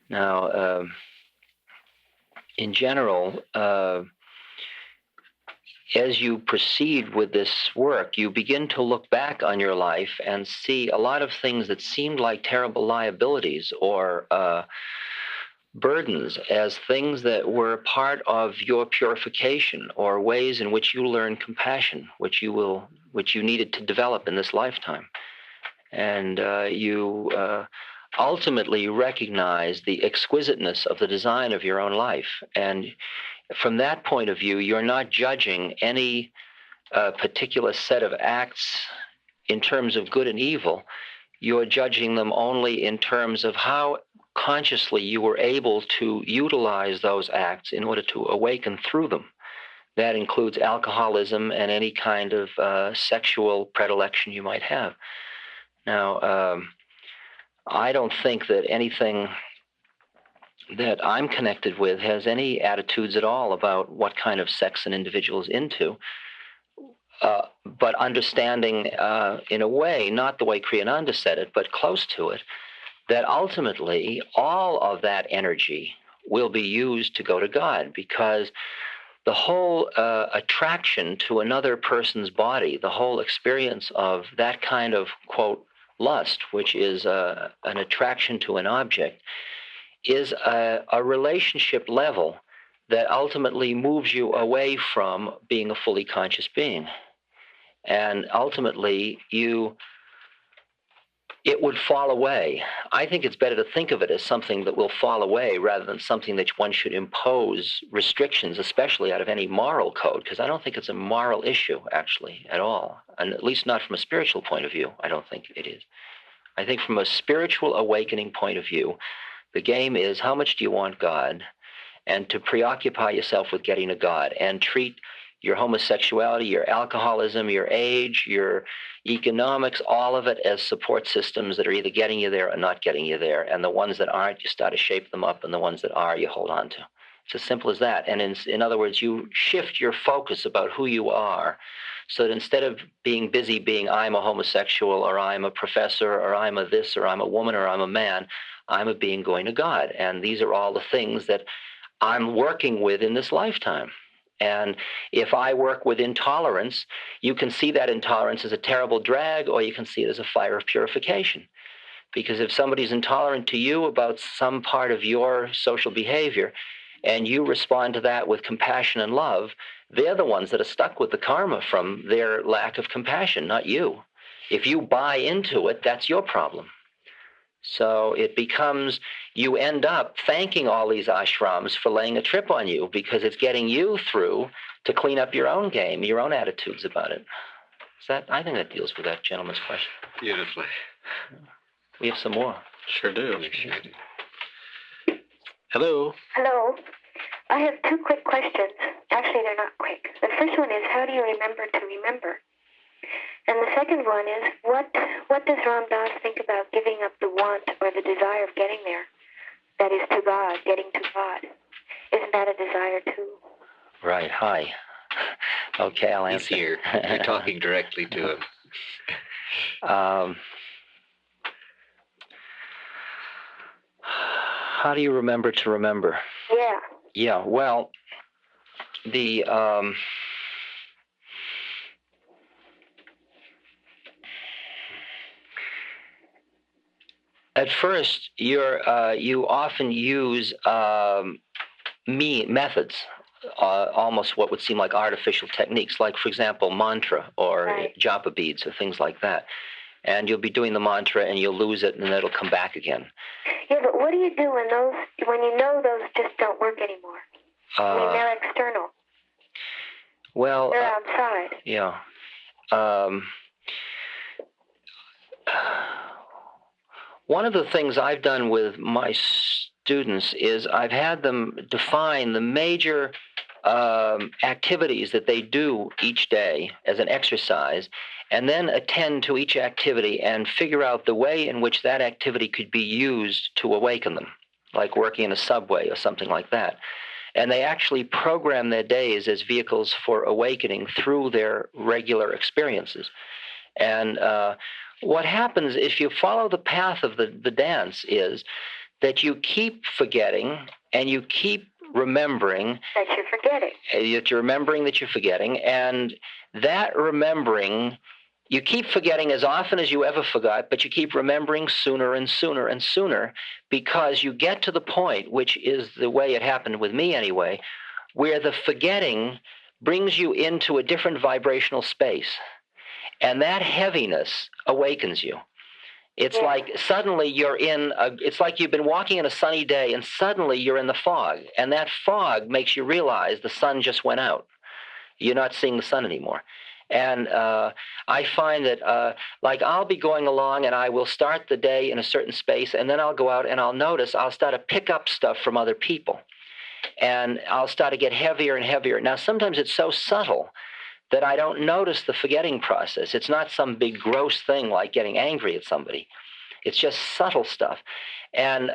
Now, in general, as you proceed with this work, you begin to look back on your life and see a lot of things that seemed like terrible liabilities or burdens as things that were part of your purification or ways in which you learn compassion, which you needed to develop in this lifetime. And you ultimately recognize the exquisiteness of the design of your own life. And from that point of view, you're not judging any particular set of acts in terms of good and evil. You're judging them only in terms of how consciously you were able to utilize those acts in order to awaken through them. That includes alcoholism and any kind of sexual predilection you might have. Now, I don't think that anything that I'm connected with has any attitudes at all about what kind of sex an individual is into, but understanding in a way, not the way Kriyananda said it, but close to it, that ultimately all of that energy will be used to go to God, because the whole attraction to another person's body, the whole experience of that kind of, quote, lust, which is an attraction to an object, is a relationship level that ultimately moves you away from being a fully conscious being. And ultimately, it would fall away. I think it's better to think of it as something that will fall away rather than something that one should impose restrictions, especially out of any moral code, because I don't think it's a moral issue, actually, at all. And at least not from a spiritual point of view, I don't think it is. I think from a spiritual awakening point of view, the game is how much do you want God, and to preoccupy yourself with getting to God and treat your homosexuality, your alcoholism, your age, your economics, all of it as support systems that are either getting you there or not getting you there. And the ones that aren't, you start to shape them up, and the ones that are, you hold on to. It's as simple as that. And in other words, you shift your focus about who you are, so that instead of being busy being I'm a homosexual, or I'm a professor, or I'm a this, or I'm a woman, or I'm a man, I'm a being going to God. And these are all the things that I'm working with in this lifetime. And if I work with intolerance, you can see that intolerance as a terrible drag, or you can see it as a fire of purification. Because if somebody's intolerant to you about some part of your social behavior, and you respond to that with compassion and love, they're the ones that are stuck with the karma from their lack of compassion, not you. If you buy into it, that's your problem. So it becomes, you end up thanking all these ashrams for laying a trip on you, because it's getting you through to clean up your own game, your own attitudes about it. I think that deals with that gentleman's question. Beautifully. We have some more. Sure do. Hello. Hello. I have two quick questions. Actually, they're not quick. The first one is, how do you remember to remember? And the second one is, what does Ram Dass think about giving up the want or the desire of getting there? That is, to God, getting to God. Isn't that a desire too? Right. Hi. Okay, I'll answer. He's here. You're talking directly to him. How do you remember to remember? Yeah. Yeah, well, the... At first, you often use methods, almost what would seem like artificial techniques, like, for example, mantra or japa beads or things like that. And you'll be doing the mantra and you'll lose it, and then it'll come back again. Yeah, but what do you do when you know those just don't work anymore? I mean, they're external. Well, they're outside. Yeah. One of the things I've done with my students is I've had them define the major activities that they do each day as an exercise, and then attend to each activity and figure out the way in which that activity could be used to awaken them, like working in a subway or something like that. And they actually program their days as vehicles for awakening through their regular experiences. And what happens if you follow the path of the dance is that you keep forgetting and you keep remembering that you're forgetting. That you're remembering that you're forgetting, and that remembering, you keep forgetting as often as you ever forgot, but you keep remembering sooner and sooner and sooner, because you get to the point, which is the way it happened with me anyway, where the forgetting brings you into a different vibrational space, and that heaviness awakens you. It's like suddenly it's like you've been walking in a sunny day and suddenly you're in the fog. And that fog makes you realize the sun just went out. You're not seeing the sun anymore. And I find that like I'll be going along and I will start the day in a certain space, and then I'll go out and I'll start to pick up stuff from other people. And I'll start to get heavier and heavier. Now, sometimes it's so subtle that I don't notice the forgetting process. It's not some big gross thing like getting angry at somebody. It's just subtle stuff. And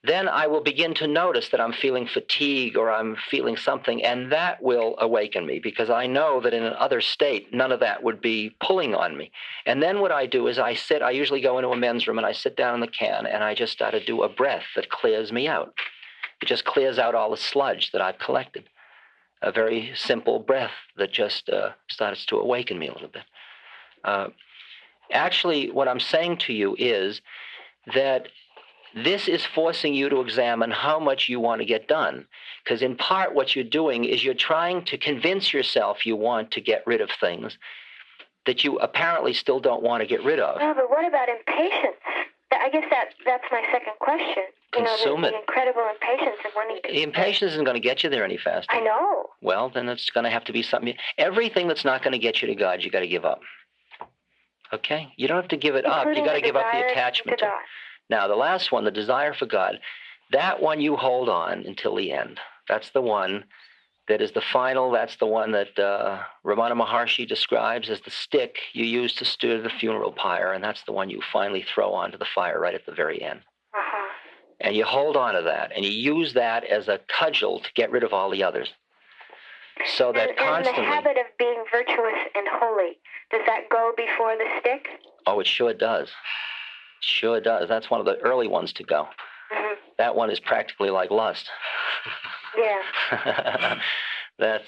then I will begin to notice that I'm feeling fatigue or I'm feeling something, and that will awaken me, because I know that in another state, none of that would be pulling on me. And then what I do is I usually go into a men's room and I sit down in the can and I just start to do a breath that clears me out. It just clears out all the sludge that I've collected. A very simple breath that just starts to awaken me a little bit. Actually, what I'm saying to you is that this is forcing you to examine how much you want to get done. Because in part, what you're doing is you're trying to convince yourself you want to get rid of things that you apparently still don't want to get rid of. No, but what about impatience? I guess that's my second question. Consume the incredible impatience of wanting to... Impatience isn't going to get you there any faster. I know. Well, then it's going to have to be something... Everything that's not going to get you to God, you got to give up. Okay? You don't have to give it up. You got to give up the attachment to it. Now, the last one, the desire for God, that one you hold on until the end. That's the one that is the final. That's the one that Ramana Maharshi describes as the stick you use to stir the funeral pyre, and that's the one you finally throw onto the fire right at the very end. Uh-huh. And you hold on to that, and you use that as a cudgel to get rid of all the others. So that constantly... And the habit of being virtuous and holy, does that go before the stick? Oh, it sure does. Sure does. That's one of the early ones to go. Mm-hmm. That one is practically like lust. Yeah. That's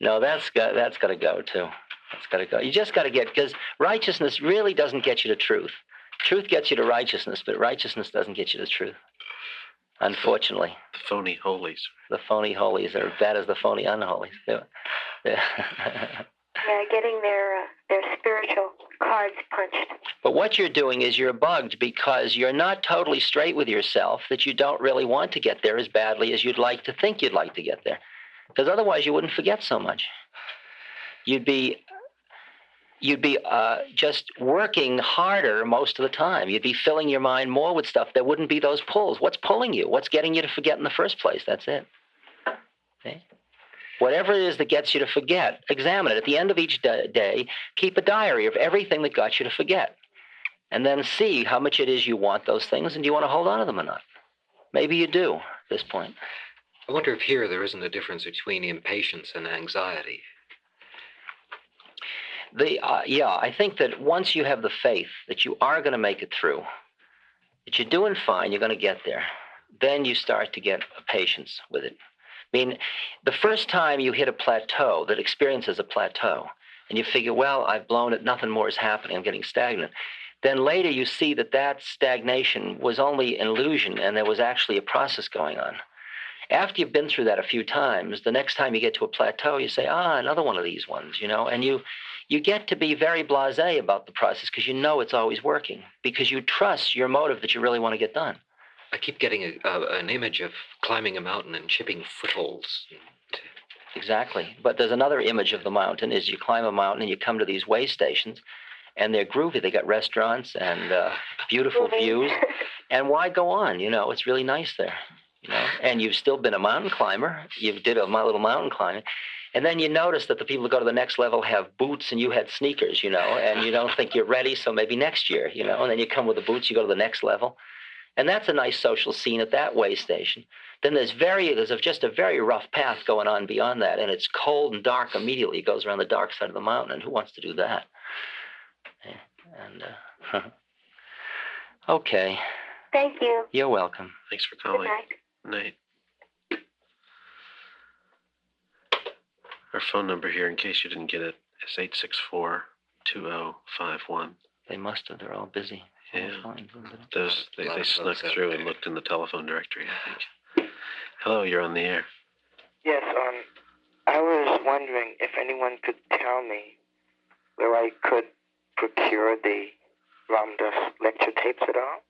no, that's got to go too. That's got to go. You just got to get, because righteousness really doesn't get you to truth. Truth gets you to righteousness, but righteousness doesn't get you to truth. Unfortunately. The phony holies. The phony holies are as bad as the phony unholies. Yeah. Yeah, getting their spiritual cards punched. But what you're doing is you're bugged because you're not totally straight with yourself that you don't really want to get there as badly as you'd like to think you'd like to get there. Because otherwise you wouldn't forget so much. You'd be just working harder most of the time. You'd be filling your mind more with stuff. There wouldn't be those pulls. What's pulling you? What's getting you to forget in the first place? That's it. Okay? Whatever it is that gets you to forget, examine it. At the end of each day, keep a diary of everything that got you to forget. And then see how much it is you want those things, and do you want to hold on to them or not? Maybe you do at this point. I wonder if here there isn't a difference between impatience and anxiety. Yeah, I think that once you have the faith that you are going to make it through, that you're doing fine, you're going to get there, then you start to get patience with it. I mean, the first time you hit a plateau, that experience is a plateau, and you figure, well, I've blown it, nothing more is happening, I'm getting stagnant. Then later you see that that stagnation was only an illusion and there was actually a process going on. After you've been through that a few times, the next time you get to a plateau, you say, another one of these ones, and you get to be very blasé about the process because you know it's always working, because you trust your motive that you really want to get done. I keep getting an image of climbing a mountain and chipping footholds. Exactly. But there's another image of the mountain, is you climb a mountain and you come to these way stations, and they're groovy. They got restaurants and beautiful views. And why go on? It's really nice there. And you've still been a mountain climber. You did a little mountain climbing. And then you notice that the people who go to the next level have boots and you had sneakers, and you don't think you're ready, so maybe next year, and then you come with the boots, you go to the next level. And that's a nice social scene at that way station. Then there's just a very rough path going on beyond that, and it's cold and dark immediately. It goes around the dark side of the mountain, and who wants to do that? And okay. Thank you. You're welcome. Thanks for Good calling. night. Night. Our phone number here, in case you didn't get it, is 864-2051. They must have. They're all busy. Yeah. Fine. They snuck through and looked in the telephone directory, I think. Hello, you're on the air. Yes, I was wondering if anyone could tell me where I could procure the Ramdas lecture tapes at all.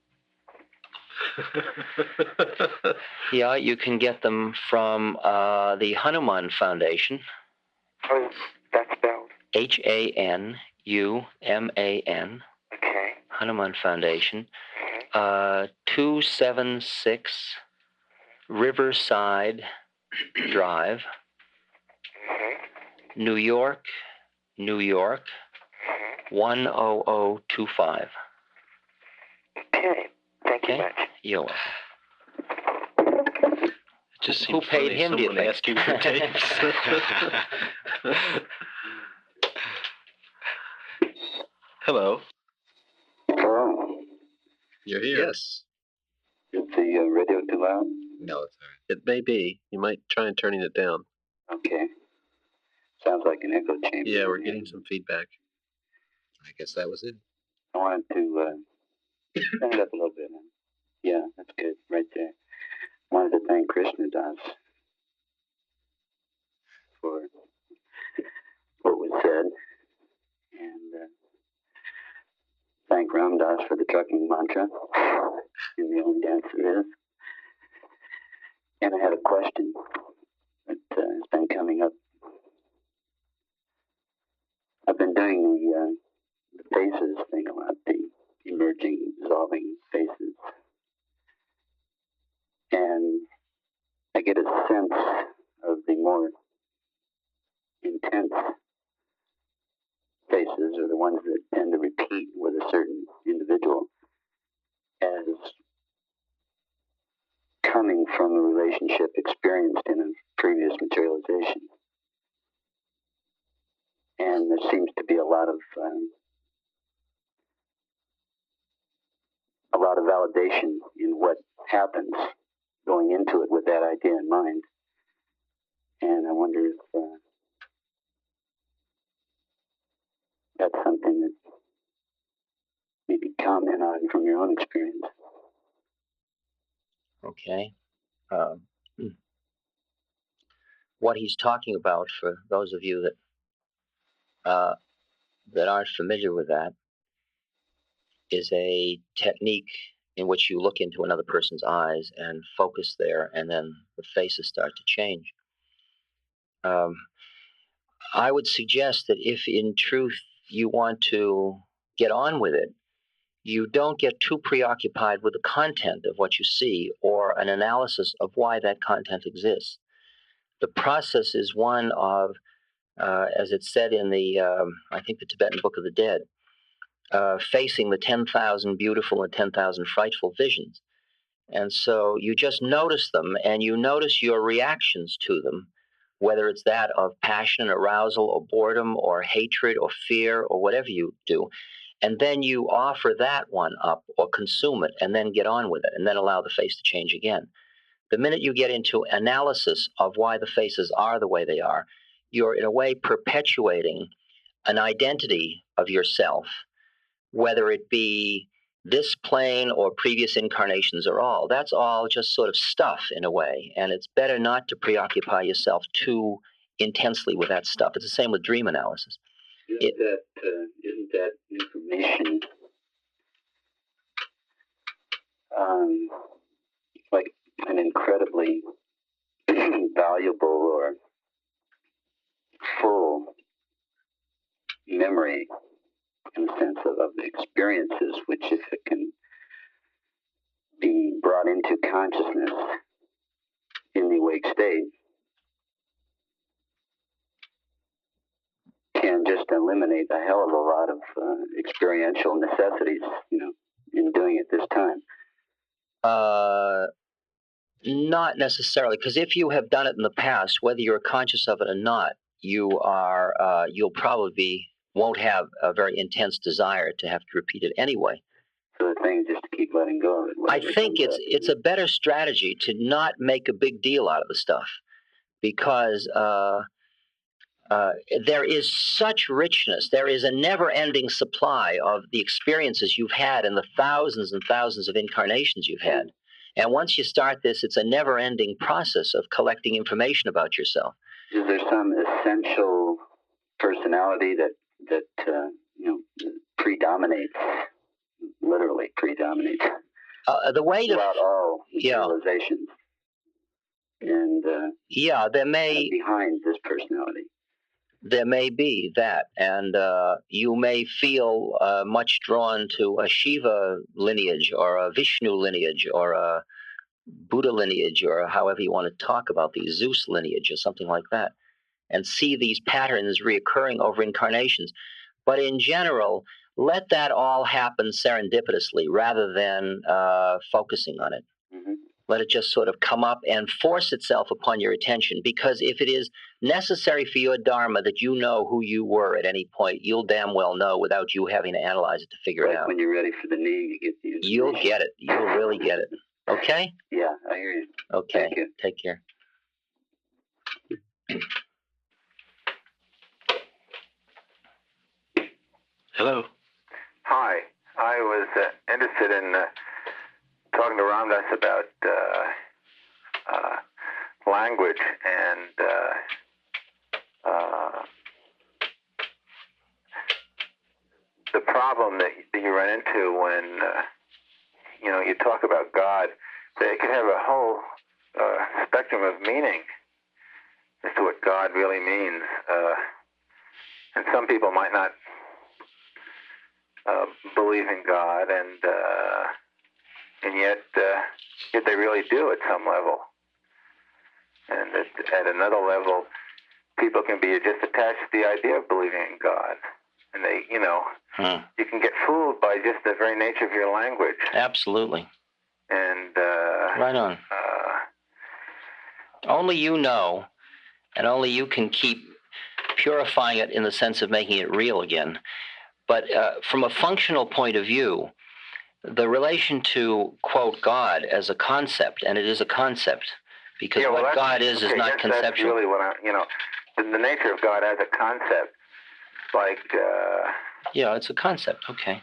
Yeah, you can get them from the Hanuman Foundation. How is that spelled? Hanuman. Okay. Hanuman Foundation. 276 Riverside Drive, New York, 10025. Okay. Thank you much. You're welcome. It just seemed Who paid funny, him, do you someone think? asking for tapes. Hello. Hello. You're here. Yes. Is the radio too loud? No, it's all right. It may be. You might try and turning it down. Okay. Sounds like an echo chamber. Yeah, we're getting some feedback. I guess that was it. I wanted to turn it up a little bit. Yeah, that's good. Right there. I wanted to thank Krishna Das for what was said. And thank Ram Das for the trucking mantra in the old dance it is. And I had a question that has been coming up. I've been doing the phases thing a lot, the emerging, dissolving phases. And I get a sense of the more intense phases, or the ones that tend to repeat with a certain individual, as coming from a relationship experienced in a previous materialization. And there seems to be a lot of validation in what happens going into it with that idea in mind. And I wonder if that's something that maybe comment on from your own experience. Okay. What he's talking about, for those of you that aren't familiar with that, is a technique in which you look into another person's eyes and focus there, and then the faces start to change. I would suggest that if in truth you want to get on with it, you don't get too preoccupied with the content of what you see or an analysis of why that content exists. The process is one of, as it's said in the, I think, the Tibetan Book of the Dead, facing the 10,000 beautiful and 10,000 frightful visions. And so you just notice them, and you notice your reactions to them, whether it's that of passion, arousal, or boredom, or hatred, or fear, or whatever you do. And then you offer that one up or consume it, and then get on with it, and then allow the face to change again. The minute you get into analysis of why the faces are the way they are, you're in a way perpetuating an identity of yourself, whether it be this plane or previous incarnations or all. That's all just sort of stuff in a way, and it's better not to preoccupy yourself too intensely with that stuff. It's the same with dream analysis. Isn't that information like an incredibly valuable or full memory, in the sense of the experiences, which, if it can be brought into consciousness in the awake state, can just eliminate a hell of a lot of experiential necessities, in doing it this time. Not necessarily, because if you have done it in the past, whether you're conscious of it or not, you'll probably won't have a very intense desire to have to repeat it anyway. So the thing is just to keep letting go of it. I think it's a better strategy to not make a big deal out of the stuff, because there is such richness. There is a never-ending supply of the experiences you've had in the thousands and thousands of incarnations you've had. And once you start this, it's a never-ending process of collecting information about yourself. Is there some essential personality that predominates, literally predominates, the way to throughout all realizations? And there may behind this personality. There may be that, and you may feel much drawn to a Shiva lineage or a Vishnu lineage or a Buddha lineage, or however you want to talk about the Zeus lineage or something like that, and see these patterns reoccurring over incarnations. But in general, let that all happen serendipitously rather than focusing on it. Mm-hmm. Let it just sort of come up and force itself upon your attention, because if it is necessary for your dharma that you know who you were at any point, you'll damn well know without you having to analyze it to figure it out. When you're ready for the knee, you get the You'll get it. You'll really get it. Okay? Yeah, I hear you. Okay. Thank you. Take care. Hello. Hi. I was interested in talking to Ramdas about language and the problem that you run into when you talk about God. That it can have a whole spectrum of meaning as to what God really means, and some people might not believe in God, and yet they really do at some level. And at another level, people can be just attached to the idea of believing in God. And they, you can get fooled by just the very nature of your language. Absolutely. And right on. Only you know, and only you can keep purifying it in the sense of making it real again. But from a functional point of view, the relation to, quote, God as a concept, and it is a concept, because what God is not conceptual. That's really what the nature of God as a concept, like... yeah, it's a concept, okay.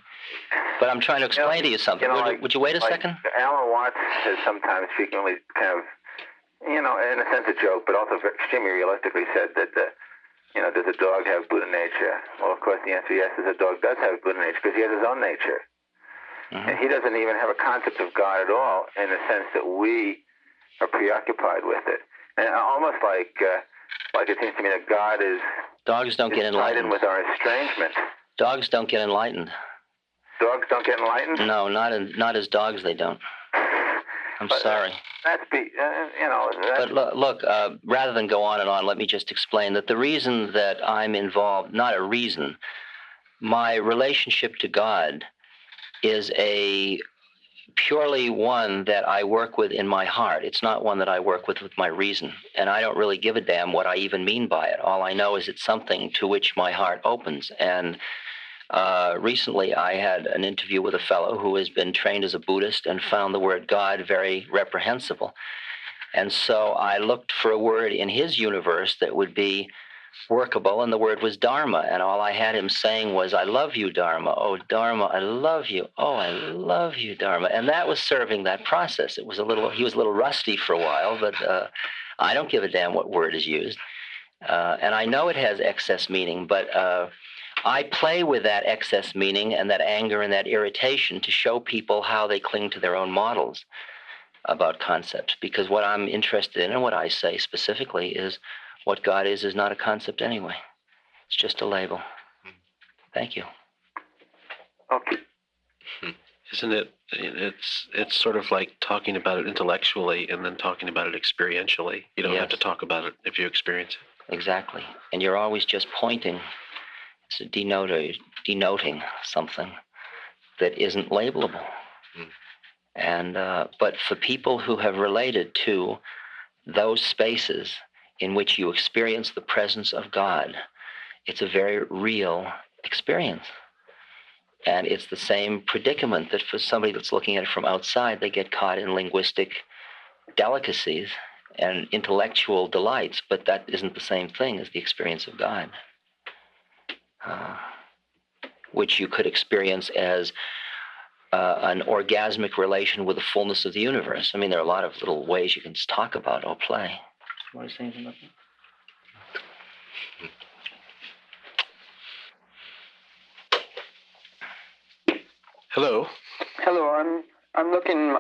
But I'm trying to explain to you something. Would you wait a second? Alan Watts has sometimes frequently kind of, in a sense a joke, but also extremely realistically said that, does a dog have Buddha nature? Well, of course, the answer is yes, a dog does have Buddha nature, because he has his own nature. Mm-hmm. And he doesn't even have a concept of God at all, in the sense that we are preoccupied with it. And almost like it seems to me that God is... Dogs don't get enlightened. Tied in with our estrangement. Dogs don't get enlightened. Dogs don't get enlightened? No, not as dogs they don't. I'm sorry. But look, rather than go on and on, let me just explain that the reason that I'm involved, not a reason, my relationship to God is a purely one that I work with in my heart. It's not one that I work with my reason. And I don't really give a damn what I even mean by it. All I know is it's something to which my heart opens. And recently I had an interview with a fellow who has been trained as a Buddhist and found the word God very reprehensible. And so I looked for a word in his universe that would be workable, and the word was Dharma. And all I had him saying was, I love you, Dharma. Oh, Dharma, I love you. Oh, I love you, Dharma. And that was serving that process. He was a little rusty for a while, but I don't give a damn what word is used. And I know it has excess meaning, but I play with that excess meaning and that anger and that irritation to show people how they cling to their own models about concepts. Because what I'm interested in, and what I say specifically, is what God is not a concept anyway. It's just a label. Thank you. Okay. Isn't it? It's sort of like talking about it intellectually and then talking about it experientially. You don't have to talk about it if you experience it. Exactly. And you're always just pointing. It's denoting something that isn't labelable. And but for people who have related to those spaces in which you experience the presence of God, it's a very real experience. And it's the same predicament that for somebody that's looking at it from outside, they get caught in linguistic delicacies and intellectual delights, but that isn't the same thing as the experience of God, which you could experience as an orgasmic relation with the fullness of the universe. I mean, there are a lot of little ways you can talk about or play. You want to say anything about that? Hello. Hello. I'm looking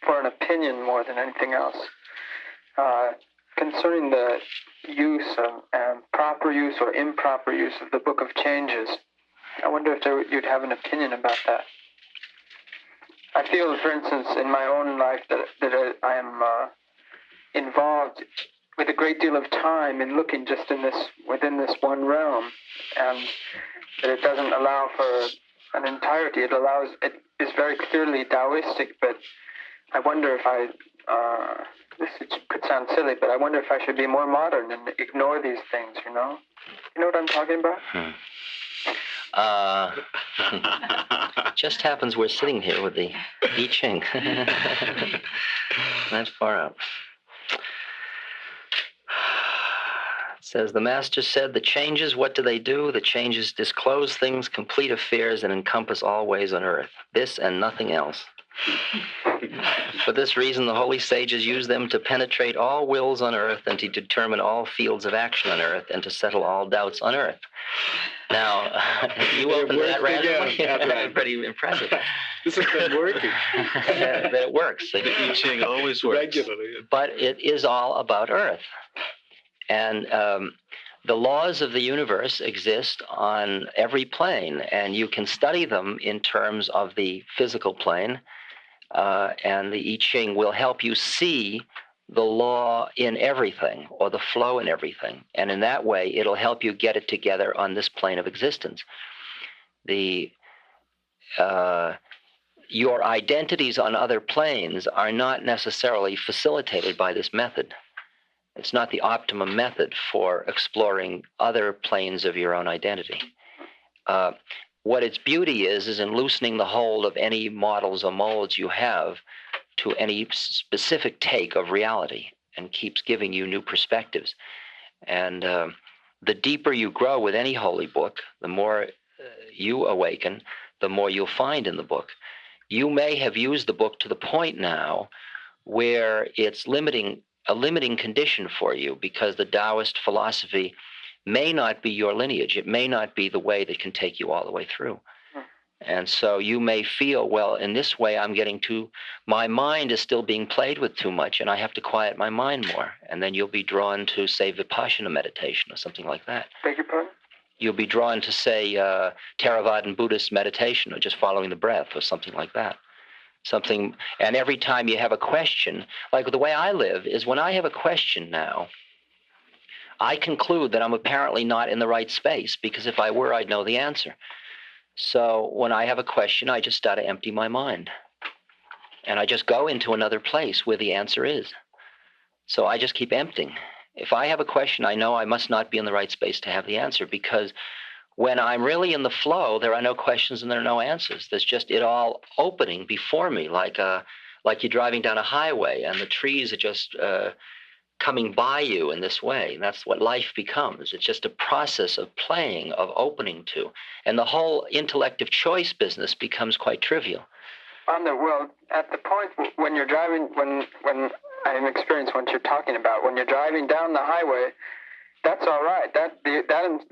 for an opinion more than anything else concerning the use of proper use or improper use of the Book of Changes. I wonder if you'd have an opinion about that. I feel, for instance, in my own life that I am involved with a great deal of time in looking just within this one realm, and that it doesn't allow for an entirety. It is very clearly Taoistic, but I wonder if this could sound silly, but I wonder if I should be more modern and ignore these things, you know? You know what I'm talking about? Just happens we're sitting here with the I Ching. Not far out. It says, the master said, the changes, what do they do? The changes disclose things, complete affairs, and encompass all ways on earth. This and nothing else. For this reason, the holy sages use them to penetrate all wills on earth and to determine all fields of action on earth and to settle all doubts on earth. Now, you opened that randomly. Pretty impressive. This has been working. That it works. The I Ching always works. Regularly. But it is all about earth. And the laws of the universe exist on every plane, and you can study them in terms of the physical plane, and the I Ching will help you see the law in everything, or the flow in everything. And in that way, it'll help you get it together on this plane of existence. Your identities on other planes are not necessarily facilitated by this method. It's not the optimum method for exploring other planes of your own identity. What its beauty is in loosening the hold of any models or molds you have to any specific take of reality, and keeps giving you new perspectives. And the deeper you grow with any holy book, the more you awaken, the more you'll find in the book. You may have used the book to the point now where it's a limiting condition for you, because the Taoist philosophy may not be your lineage. It may not be the way that can take you all the way through. And so you may feel, well, in this way my mind is still being played with too much, and I have to quiet my mind more. And then you'll be drawn to, say, Vipassana meditation or something like that. Beg your pardon? You'll be drawn to, say, Theravadan Buddhist meditation, or just following the breath, or something like that. And every time you have a question, like the way I live is, when I have a question now, I conclude that I'm apparently not in the right space, because if I were, I'd know the answer. So when I have a question, I just start to empty my mind. And I just go into another place where the answer is. So I just keep emptying. If I have a question, I know I must not be in the right space to have the answer, because when I'm really in the flow, there are no questions and there are no answers. There's just it all opening before me, like you're driving down a highway and the trees are just coming by you in this way. And that's what life becomes. It's just a process of playing, of opening to. And the whole intellect of choice business becomes quite trivial. Well, at the point when you're driving, when I'm experiencing what you're talking about, when you're driving down the highway, that's all right. That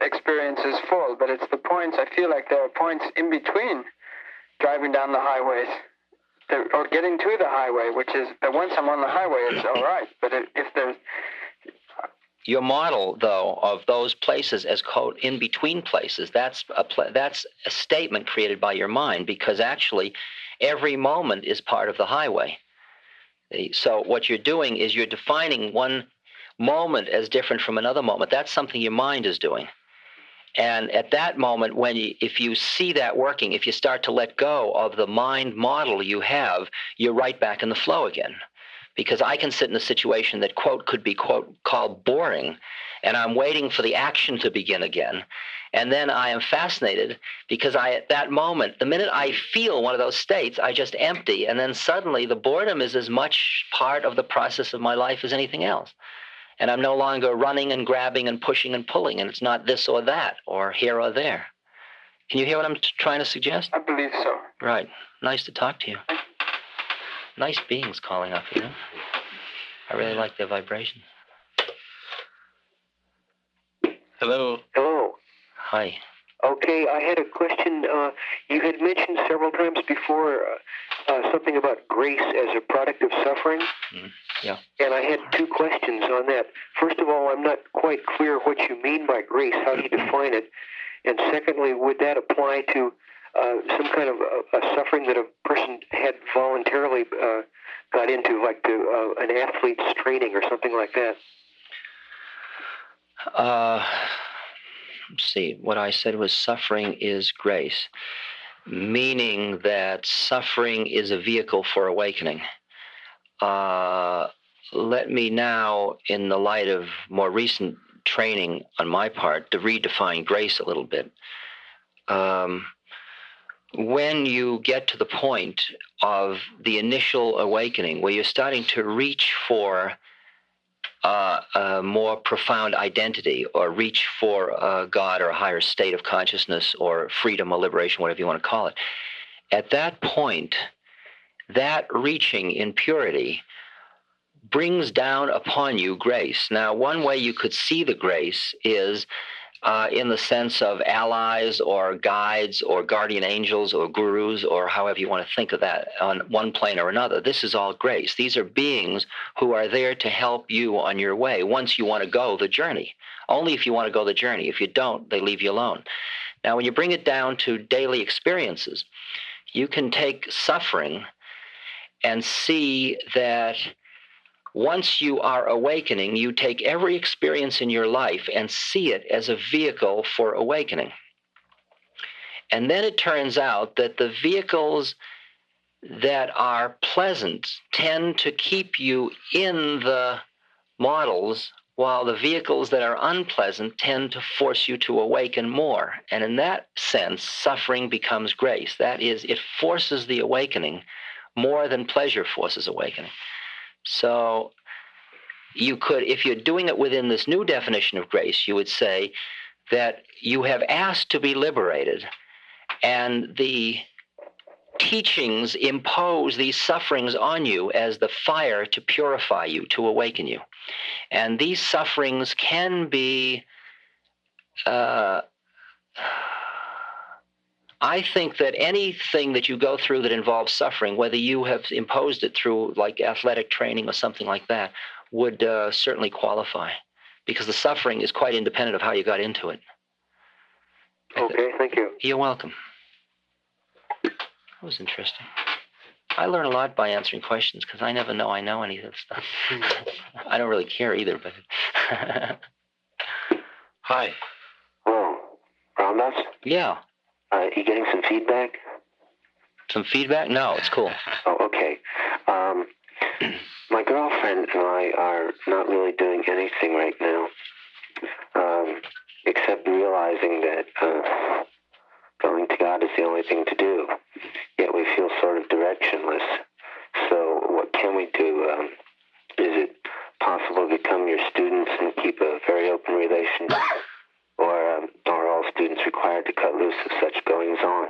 experience is full, but it's the points, I feel like there are points in between driving down the highways or getting to the highway, which is that once I'm on the highway, it's all right. But if there's... Your model, though, of those places as quote in-between places, that's a statement created by your mind, because actually every moment is part of the highway. So what you're doing is you're defining one moment as different from another moment. That's something your mind is doing. And at that moment, if you see that working, if you start to let go of the mind model you have, you're right back in the flow again. because I can sit in a situation that, quote, could be, quote, called boring, and I'm waiting for the action to begin again. And then I am fascinated because at that moment, the minute I feel one of those states, I just empty. And then suddenly the boredom is as much part of the process of my life as anything else. And I'm no longer running and grabbing and pushing and pulling, and it's not this or that or here or there. Can you hear what I'm trying to suggest? I believe so. Right. Nice to talk to you. Nice beings calling up, you know? I really like their vibration. Hello. Hello. Hi. Okay, I had a question. You had mentioned several times before something about grace as a product of suffering. Yeah. And I had two questions on that. First of all, I'm not quite clear what you mean by grace. How do you define it? And secondly, would that apply to some kind of a suffering that a person had voluntarily got into, like to an athlete's training or something like that? Let's see. What I said was suffering is grace, meaning that suffering is a vehicle for awakening. Let me now, in the light of more recent training on my part, to redefine grace a little bit. When you get to the point of the initial awakening, where you're starting to reach for a more profound identity, or reach for God or a higher state of consciousness or freedom or liberation, whatever you want to call it, at that point, that reaching in purity brings down upon you grace. Now, one way you could see the grace is in the sense of allies or guides or guardian angels or gurus, or however you want to think of that on one plane or another. This is all grace. These are beings who are there to help you on your way once you want to go the journey. Only if you want to go the journey. If you don't, they leave you alone. Now, when you bring it down to daily experiences, you can take suffering and see that once you are awakening, you take every experience in your life and see it as a vehicle for awakening. And then it turns out that the vehicles that are pleasant tend to keep you in the models, while the vehicles that are unpleasant tend to force you to awaken more. And in that sense, suffering becomes grace. That is, it forces the awakening more than pleasure forces awakening. So you could, if you're doing it within this new definition of grace, you would say that you have asked to be liberated, and the teachings impose these sufferings on you as the fire to purify you, to awaken you. And these sufferings can be, I think that anything that you go through that involves suffering, whether you have imposed it through like athletic training or something like that, would certainly qualify, because the suffering is quite independent of how you got into it. Okay, thank you. You're welcome. That was interesting. I learn a lot by answering questions, because I never know I know any of this stuff. I don't really care either, but... Hi. Hello. Ramdas? Yeah. You getting some feedback? Some feedback? No, it's cool. Oh, okay. My girlfriend and I are not really doing anything right now, except realizing that going to God is the only thing to do. Yet we feel sort of directionless. So what can we do? Is it possible to become your students and keep a very open relation? Or are all students required to cut loose of such goings on?